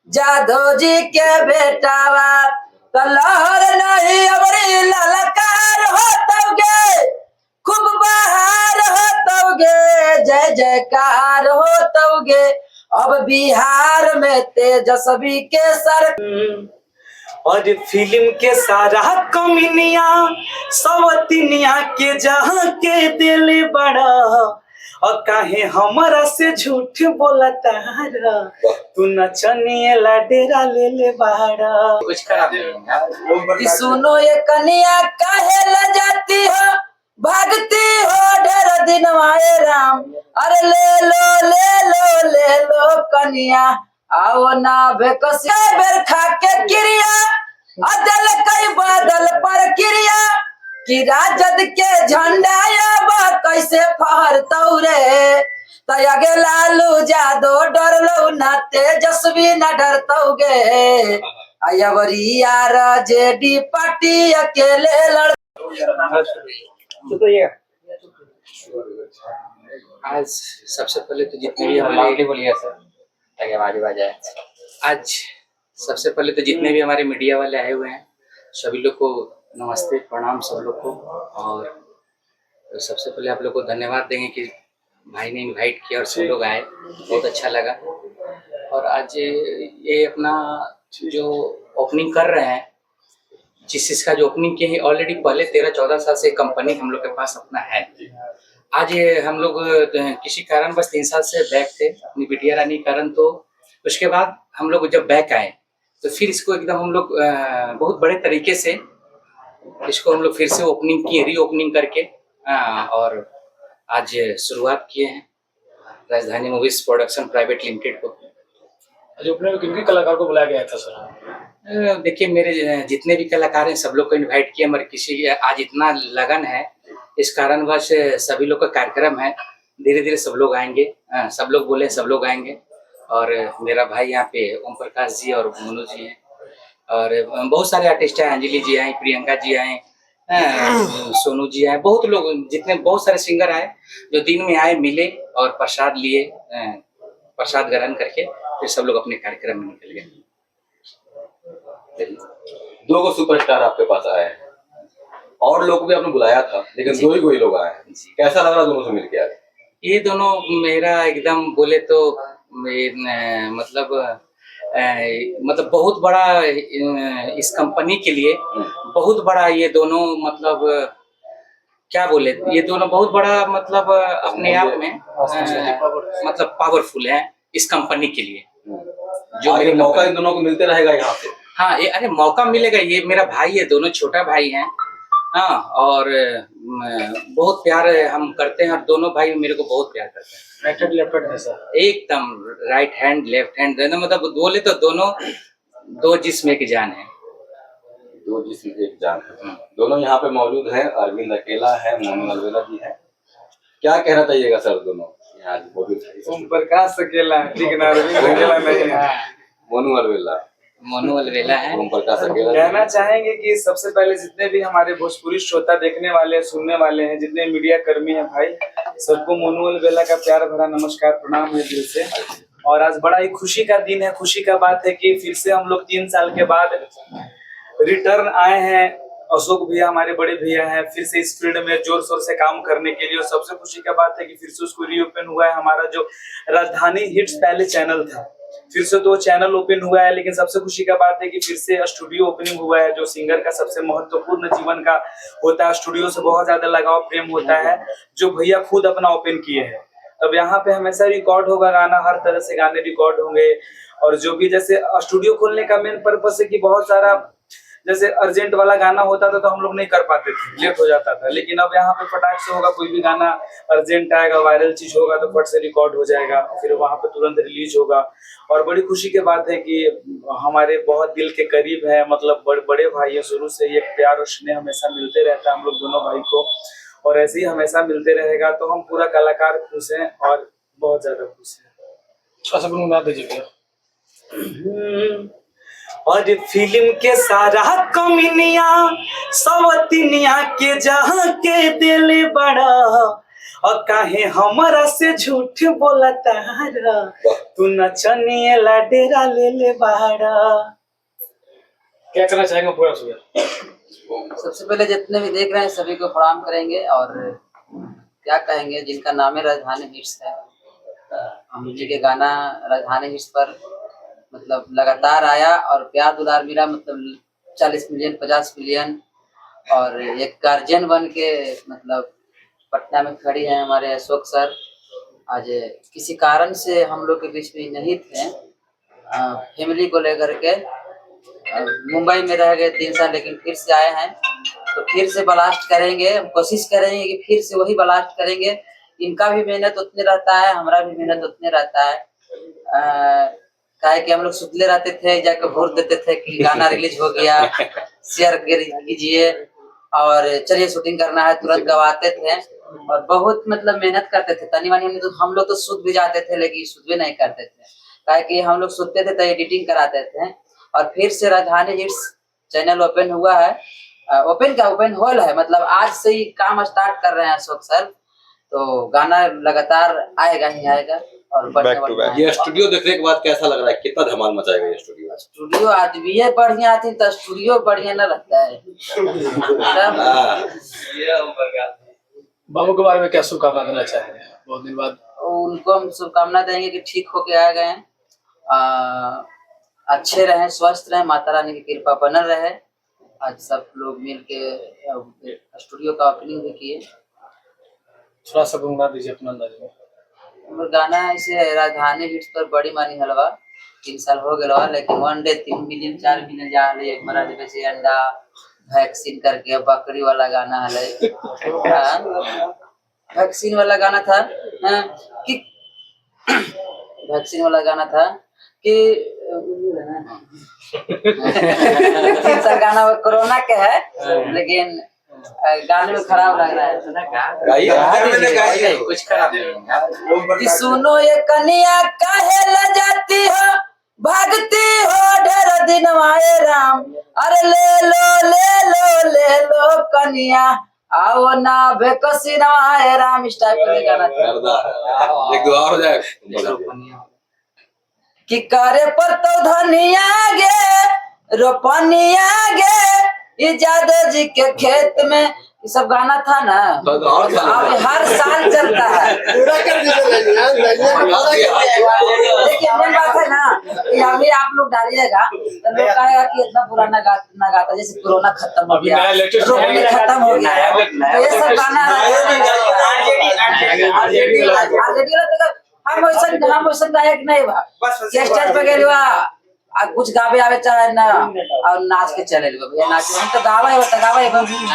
जादव जी के बेटावा तलहर नहीं अबरी ललकार होतोगे खूब बहार होतोगे जय जयकार होतोगे अब बिहार में तेजस्वी के सर और फिल्म के सारा कमिनिया सवतिनिया के जहाँ के दिल बड़ा और काहे हमारा से झूठ बोला तारा तू नचनिए ला डेरा ले ले बाड़ा कुछ खराब नहीं सुनो ये कन्या काहे ल जाती हो भागती हो ढेर दिन आए राम अरे ले लो कन्या आओ ना बेकसिया बेर खा के क्रिया अदल कई बादल पर क्रिया कि राजद के झंडा अब कैसे फहरतौ रे तयगे लालू जादो डरलो ना तेजस्वी न डरतौगे अयवरिया जेडी पार्टी अकेले लड़ आज सबसे पहले तो जितने भी हमारे बोलिए सर ताकि आवाज आए आज सबसे पहले तो जितने भी हमारे मीडिया वाले आए हुए हैं सभी लोग को नमस्ते प्रणाम सब लोग को। और सबसे पहले आप लोग को धन्यवाद देंगे कि भाई ने इनवाइट किया और सब लोग आए, बहुत अच्छा लगा। और आज ये अपना जो ओपनिंग कर रहे हैं जिस चीज़ का जो ओपनिंग किए हैं ऑलरेडी पहले 13-14 साल से कंपनी हम लोग के पास अपना है। आज ये हम लोग किसी कारण बस 3 साल से बैक थे अपनी बिटिया रानी कारण, तो उसके बाद हम लोग जब बैक आए तो फिर इसको एकदम हम लोग बहुत बड़े तरीके से इसको हम लोग फिर से ओपनिंग किए, री ओपनिंग करके और आज शुरुआत किए हैं राजधानी मूवीज प्रोडक्शन प्राइवेट लिमिटेड को। आज ओपनिंग में किन कलाकार को बुलाया गया था सर? देखिए मेरे जितने भी कलाकार हैं सब लोग को इनवाइट किया, मगर किसी आज इतना लगन है इस कारणवश सभी लोग का कार्यक्रम है, धीरे धीरे सब लोग आएंगे। सब लोग बोले सब लोग आएंगे। और मेरा भाई यहाँ पे ओम प्रकाश जी और मोनू जी हैं और बहुत सारे आर्टिस्ट हैं, अंजलि जी आए, प्रियंका जी आए, सोनू जी आए, बहुत लोग जितने बहुत सारे सिंगर आए जो दिन में आए मिले और प्रसाद लिए, प्रसाद ग्रहण करके फिर सब लोग अपने कार्यक्रम में निकल गए। 2 सुपरस्टार आपके पास आए हैं और लोग भी आपने बुलाया था लेकिन 2 ही लोग आए हैं, कैसा लग रहा दोनों से मिलके आज? ये दोनों मेरा एकदम बोले तो मतलब बहुत बड़ा इस कंपनी के लिए बहुत बड़ा ये दोनों मतलब क्या बोले ये दोनों बहुत बड़ा मतलब अपने आप में मतलब पावरफुल है इस कंपनी के लिए। जो मेरे मौका इन दोनों को मिलते रहेगा यहाँ पे। हाँ ये अरे मौका मिलेगा, ये मेरा भाई है, दोनों छोटा भाई हैं। हाँ और बहुत प्यार हम करते हैं और दोनों भाई मेरे को बहुत प्यार करते हैं। राइट हैंड लेफ्ट हैंड ऐसा एकदम राइट हैंड लेफ्ट हैंड मतलब बोले तो दोनों 2 जिस्म एक जान है। 2 जिस्म एक जान है। दोनों यहाँ पे मौजूद हैं, अरविंद अकेला है, मोनू अलवेला जी है। क्या कहना चाहिएगा सर दोनों यहाँ मौजूद है? ओम प्रकाश अकेला है लेकिन अरविंद अकेला नहीं है। मोनू अलवेला है। ओम प्रकाश अकेला। कहना चाहेंगे कि सबसे पहले जितने भी हमारे भोजपुरी श्रोता देखने वाले सुनने वाले हैं, जितने मीडिया कर्मी हैं भाई, सबको मोनू अलवेला का प्यार भरा नमस्कार प्रणाम है दिल से। और आज बड़ा ही खुशी का दिन है, खुशी का बात है कि फिर से हम लोग 3 साल के बाद रिटर्न आए हैं। अशोक भैया हमारे बड़े भैया हैं, फिर से इस फील्ड में जोर शोर से काम करने के लिए। और सबसे खुशी का बात है कि फिर से उसको रीओपन हुआ है। हमारा जो राजधानी हिट्स पहले चैनल था फिर से तो चैनल ओपन हुआ है, लेकिन सबसे खुशी का बात है कि फिर से स्टूडियो ओपनिंग हुआ है, जो सिंगर का सबसे महत्वपूर्ण जीवन का होता है। स्टूडियो से बहुत ज्यादा लगाव प्रेम होता है, जो भैया खुद अपना ओपन किए हैं। अब यहाँ पे हमेशा रिकॉर्ड होगा गाना, हर तरह से गाने रिकॉर्ड होंगे। और जो भी जैसे स्टूडियो खोलने का मेन पर्पस है कि बहुत सारा जैसे अर्जेंट वाला गाना होता था तो हम लोग नहीं कर पाते थे, लेट हो जाता था। लेकिन अब यहाँ पे फटाक से होगा, कोई भी गाना अर्जेंट आएगा, वायरल चीज होगा तो फट से रिकॉर्ड हो जाएगा, फिर वहाँ पे तुरंत रिलीज होगा। और बड़ी खुशी की बात है कि हमारे बहुत दिल के करीब है, मतलब बड़े भाई है, शुरू से ये प्यार और स्नेह हमेशा मिलते रहता है हम लोग दोनों भाई को, और ऐसे ही हमेशा मिलते रहेगा। तो हम पूरा कलाकार खुश हैं और बहुत ज्यादा खुश हैं। और फिल्म के सारा कमिनिया सवतिनिया के जहाँ के दिल बड़ा और काहे हमारा से झूठ बोला तारा तू नचनिए ला डेरा ले ले बाड़ा। क्या करना चाहेंगे पूरा सुबह? सबसे पहले जितने भी देख रहे हैं सभी को प्रणाम करेंगे और क्या कहेंगे, जिनका नाम है राजधानी हिट्स है, हम जी के गाना राजधानी हिट्स पर मतलब लगातार आया और प्यार दुलार मिला, मतलब 40 मिलियन 50 मिलियन। और एक गार्जियन बन के मतलब पटना में खड़ी है हमारे अशोक सर। आज किसी कारण से हम लोग के बीच में नहीं थे, फैमिली को लेकर के मुंबई में रह गए 3 साल, लेकिन फिर से आए हैं तो फिर से ब्लास्ट करेंगे। हम कोशिश करेंगे कि फिर से वही ब्लास्ट करेंगे। इनका भी मेहनत उतने रहता है, हमारा भी मेहनत उतने रहता है। काहे कि हम लोग सुतले रहते थे, जाकर भोर देते थे कि गाना रिलीज हो गया, शेयर कीजिए और चलिए शूटिंग करना है, तुरंत गवाते थे और बहुत मतलब मेहनत करते थे। तनी मनी हम लोग तो सुत भी जाते थे, लेकिन सुत भी नहीं करते थे, काहे कि हम लोग सुतते थे तो एडिटिंग कराते थे। और फिर से राजधानी हिट्स चैनल ओपन हुआ है, ओपन हॉल है, मतलब आज से ही काम स्टार्ट कर रहे हैं अशोक सर। तो गाना लगातार आएगा ही आएगा और ये स्टूडियो देखने के बाद कैसा लग रहा है, कितना धमाल मचाएगा ये स्टूडियो? स्टूडियो आदमी बढ़िया थी तो स्टूडियो बढ़िया न लगता है। बाबू के बारे में क्या शुभकामना देना चाहेंगे? बहुत दिन बाद उनको हम शुभकामना देंगे कि ठीक होके आ गए हैं, अच्छे रहें, स्वस्थ रहें, माता रानी की कृपा बनल रहे। आज सब लोग मिल के स्टूडियो का ओपनिंग भी किए। थोड़ा सा गुनगुना दीजिए अपना अंदाज में। गाना ऐसे राजधानी हिट्स पर बड़ी मानी हलवा 3 साल हो गया, लेकिन 1 डे 3 मिलियन 4 मिलियन जा रही है। मरा जैसे अंडा वैक्सीन करके बकरी वाला गाना है, वैक्सीन वाला गाना था कि वैक्सीन वाला गाना था कि 3 साल गाना कोरोना के है, लेकिन गाने में खराब लग रहा है। कुछ खराब नहीं कि सुनो ये कन्या काहे लजाती हो, भागती हो ढेर दिन आए राम। अरे ले लो ले लो ले लो कन्या, आओ ना बेकसी ना आए राम। इस टाइप का गाना था। एक दो और हो जाए कि करे पर तो धनिया गे रोपनिया गे, ये जादव जी के खेत में, ये सब गाना था ना। अब हर साल चलता है। देखिए मेन बात है ना कि अभी आप लोग डालिएगा तो लोग कहेगा कि इतना पुराना गाता, जैसे कोरोना खत्म हो गया, रोपनी खत्म हो गया, तो ये सब गाना हम वैसा गायक नहीं बा, स्टेज पे गए कुछ गावे आवे चाहे ना और नाच के चले भैया, नाच तो गावा है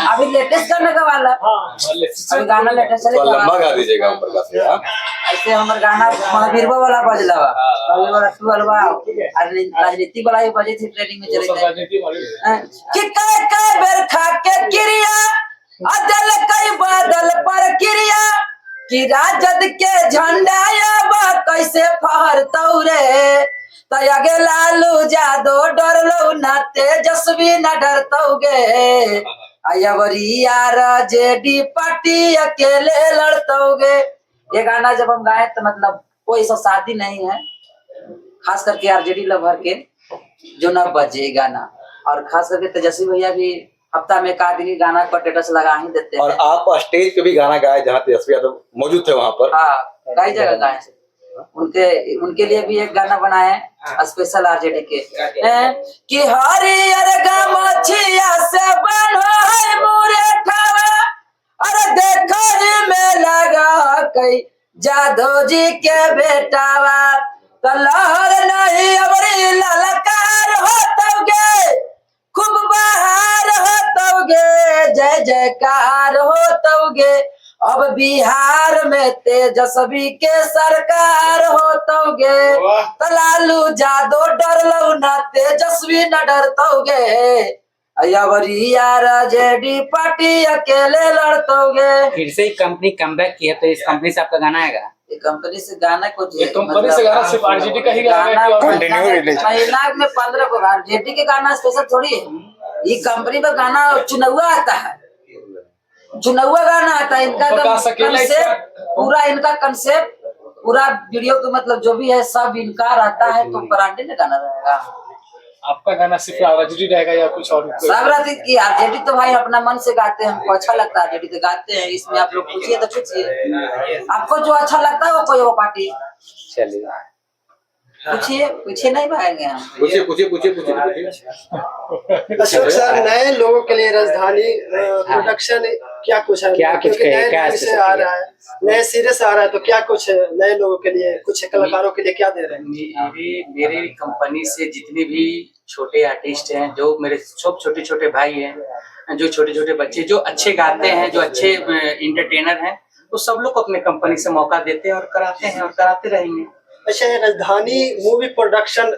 अभी लेटेस्ट गाना गवाला, अभी गाना लेटेस्ट चले लंबा गा दीजिएगा ऊपर का से। ऐसे हमर गाना महावीरवा वाला बजला बा, अभी वाला 12 बा, राजनीति वाला ही बजे थी, ट्रेनिंग में चले गए कि कई बेर खा के क्रिया अदल कई बादल पर क्रिया, कि राजद के झंडा बा कैसे फहरतौ रे, तयगे लालू जादो डरलो ना तेजस्वी न डरतोगे, अयवरिया जेडी पार्टी अकेले लड़तोगे। ये गाना जब हम गाए तो मतलब कोई सा शादी नहीं है, खास करके आरजेडी लवर के जो न बजे गाना, और खास करके तेजस्वी भैया भी हफ्ता में एक आदमी गाना पर स्टेटस लगा ही देते हैं। और आप स्टेज पे भी गाना गाए जहाँ तेजस्वी यादव मौजूद थे वहाँ पर? हाँ, कई जगह गाए। उनके लिए भी एक गाना बनाए स्पेशल आरजेडी के कि हरियर गमछिया से बनो है मुरेठवा, अरे देखो में लगा कई जादव जी के बेटावा, तो लहर नहीं अबरी ललकार होतोगे, खूब बहार होतोगे, जय जयकार होतोगे, अब बिहार में तेजस्वी के सरकार होतोगे, तो लालू जादव डरलो ना तेजस्वी न डरतोगे, अयवरिया जेडी पार्टी अकेले लड़तोगे। फिर से कंपनी कमबैक की है, तो इस कंपनी से आपका गाना आएगा? ये कंपनी से गाना को कंपनी से गाना सिर्फ आरजेडी का ही गाना महीना में 15 को आरजेडी के गाना स्पेशल थोड़ी है, ये कंपनी पर गाना चुनावा आता है, चुनावा गाना आता है। इनका कंसेप्ट पूरा, इनका कंसेप्ट पूरा वीडियो के मतलब जो भी है सब इनका रहता है, तो ब्रांडेड ना गाना रहेगा। आपका गाना सिर्फ आरजेडी रहेगा या कुछ और? सब रहती की आरजेडी तो भाई अपना मन से गाते हैं, हमको अच्छा लगता है आरजेडी तो गाते हैं। इसमें आप लोग पूछिए तो पूछिए, आपको जो अच्छा लगता है वो कोई वो पार्टी चलिए पूछिए, पूछिए नहीं भागेंगे हम। पूछिए पूछिए पूछिए पूछिए पूछिए। अशोक सर, नए लोगों के लिए राजधानी प्रोडक्शन क्या कुछ है? क्या कुछ क्योंकि कहे, नए क्या ढंग से आ रहा है, नए सिरे से आ रहा है, तो क्या कुछ नए लोगों के लिए, कुछ कलाकारों के लिए क्या दे रहे हैं? मेरे कंपनी से जितने भी छोटे आर्टिस्ट हैं, जो मेरे सब छोटे छोटे भाई हैं, जो छोटे छोटे बच्चे जो अच्छे गाते हैं, जो अच्छे इंटरटेनर हैं, तो सब लोग अपने कंपनी से मौका देते हैं और कराते हैं और कराते रहेंगे। अच्छा, ये राजधानी मूवी प्रोडक्शन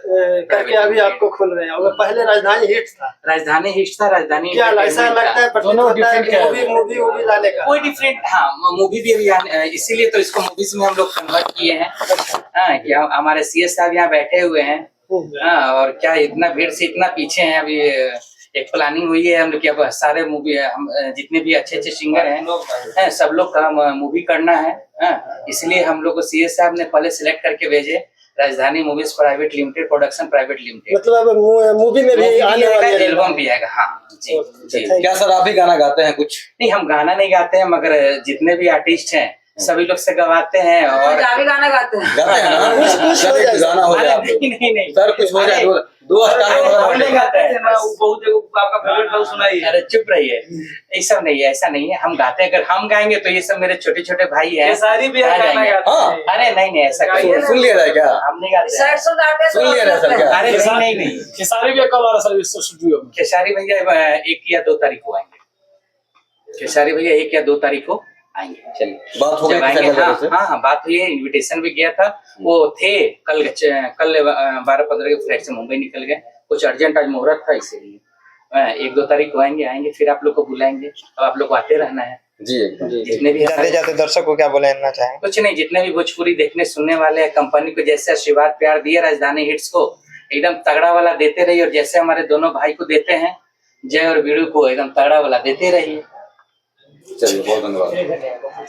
करके अभी आपको खोल रहे हैं, और पहले राजधानी हिट था। राजधानी हिट था, राजधानी क्या ऐसा लगता है प्रतीत होता है कि मूवी लाने का कोई डिफरेंट, हाँ मूवी भी अभी इसीलिए तो इसको मूवीज में हम लोग कन्वर्ट किए हैं। हाँ, कि हमारे सीएस साहब यहाँ बैठे हुए हैं। हाँ, और क्या इतना भीड़ से इतना पीछे हैं। अभी एक प्लानिंग हुई है हम लोग की, अब सारे मूवी हम जितने भी अच्छे अच्छे सिंगर हैं सब लोग का मूवी करना है। इसलिए हम लोग को सीएस साहब ने पहले सिलेक्ट करके भेजे, राजधानी movies private limited, production private limited. मतलब मूवी में भी आने वाला एल्बम भी आएगा। हाँ जी जी। क्या सर आप ही गाना गाते हैं कुछ? नहीं, हम गाना नहीं गाते हैं, मगर जितने भी आर्टिस्ट हैं सभी लोग से गवाते हैं। और भी गाना गाते हैं, गाते हैं ना? सर एक गाना हो जाए, नहीं सर कुछ हो जाए, दो स्टार नहीं गाते हैं। बहुत जगह आपका फेवरेट गाना सुनाइए। अरे चुप रहिए, ये सब नहीं है, ऐसा नहीं है। हम गाते हैं, अगर हम गाएंगे तो ये सब मेरे छोटे छोटे भाई हैं, खेसारी भी गा गाना जाएंगे। गाते हाँ। हैं। अरे नहीं नहीं, ऐसा कोई सुन लिया जाए क्या? हम नहीं गाते हैं। सैड सॉन्ग गाते हैं, सुन लिया जाए सर क्या? अरे नहीं नहीं, खेसारी भी कल आ रहा है सर स्टूडियो में। खेसारी भैया 1 या 2 तारीख को आएंगे। खेसारी भैया 1 या 2 तारीख को आएंगे। चलिए बात हो गई जब आएंगे। किसी हाँ से? हाँ, बात हुई है, इनविटेशन भी गया था। वो थे कल 12-15 के फ्लाइट से मुंबई निकल गए, कुछ अर्जेंट आज मुहूर्त था, इसीलिए 1-2 तारीख को आएंगे। फिर आप लोग को बुलाएंगे। अब आप लोग को आते रहना है जी एकदम। जितने भी जाते जाते दर्शक को क्या बोलना चाहेंगे? कुछ नहीं, जितने भी भोजपुरी देखने सुनने वाले हैं, कंपनी को जैसे आशीर्वाद प्यार दिए राजधानी हिट्स को, एकदम तगड़ा वाला देते रहिए। और जैसे हमारे दोनों भाई को देते हैं, जय और बीड़ू को एकदम तगड़ा वाला देते रहिए। चलिए बहुत धन्यवाद।